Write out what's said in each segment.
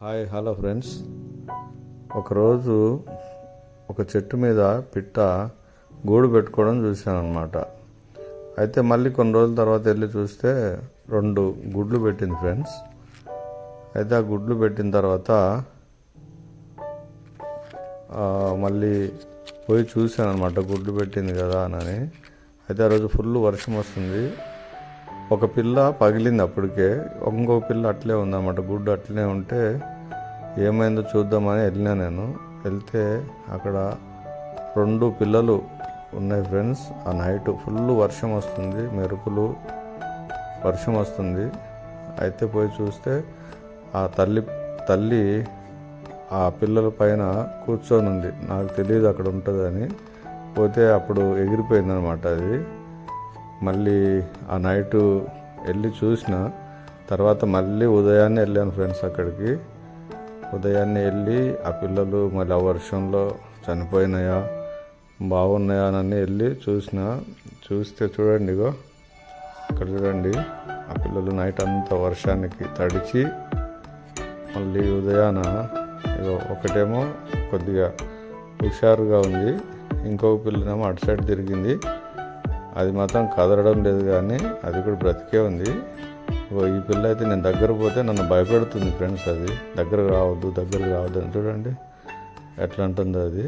Hi hello friends. ఒకరోజు ఒక చెట్టు మీద పిట్ట గూడు పెట్టుకోవడం చూశాను అనమాట. అయితే మళ్ళీ కొన్ని రోజుల తర్వాత వెళ్ళి చూస్తే 2 గుడ్లు పెట్టింది ఫ్రెండ్స్. అయితే ఆ గుడ్లు పెట్టిన తర్వాత మళ్ళీ పోయి చూశాను అనమాట, గుడ్లు పెట్టింది కదా అని. అయితే ఆ రోజు ఫుల్ వర్షం వస్తుంది. ఒక పిల్ల పగిలింది అప్పటికే, ఇంకొక పిల్ల అట్లే ఉందన్నమాట. గుడ్డు అట్లనే ఉంటే ఏమైందో చూద్దామని వెళ్ళినా. నేను వెళ్తే అక్కడ 2 పిల్లలు ఉన్నాయి ఫ్రెండ్స్. ఆ నైట్ ఫుల్ వర్షం వస్తుంది, మెరుపులు, వర్షం వస్తుంది. అయితే పోయి చూస్తే ఆ తల్లి ఆ పిల్లల పైన కూర్చొని ఉంది. నాకు తెలియదు అక్కడ ఉంటుందని. పోతే అప్పుడు ఎగిరిపోయిందనమాట అది. మళ్ళీ ఆ నైటు వెళ్ళి చూసిన తర్వాత మళ్ళీ ఉదయాన్నే వెళ్ళాను ఫ్రెండ్స్ అక్కడికి. ఉదయాన్నే వెళ్ళి ఆ పిల్లలు మళ్ళీ ఆ వర్షంలో చనిపోయినాయా, బాగున్నాయా అని వెళ్ళి చూస్తే చూడండి, ఇగో ఇక్కడ చూడండి, ఆ పిల్లలు నైట్ అంతా వర్షానికి తడిచి మళ్ళీ ఉదయాన ఇగో ఒకటేమో కొద్దిగా హుషారుగా ఉంది, ఇంకొక పిల్లనేమో అటు సైడ్ తిరిగింది. అది మాత్రం కదలడం లేదు, కానీ అది కూడా బ్రతికే ఉంది. ఈ పిల్ల అయితే నేను దగ్గర పోతే నన్ను భయపెడుతుంది ఫ్రెండ్స్. అది దగ్గరకు రావద్దు అని చూడండి ఎట్లా అంటుందో. అది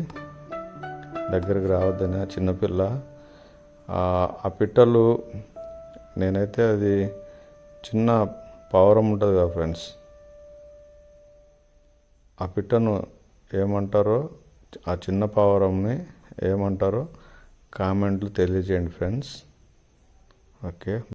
దగ్గరకు రావద్దని ఆ చిన్నపిల్ల. ఆ పిట్టలు నేనైతే అది చిన్న పావురం ఉంటుంది కదా ఫ్రెండ్స్, ఆ పిట్టను ఏమంటారో, ఆ చిన్న పావురంని ఏమంటారో కామెంట్లు తెలియజేయండి ఫ్రెండ్స్. ఓకే.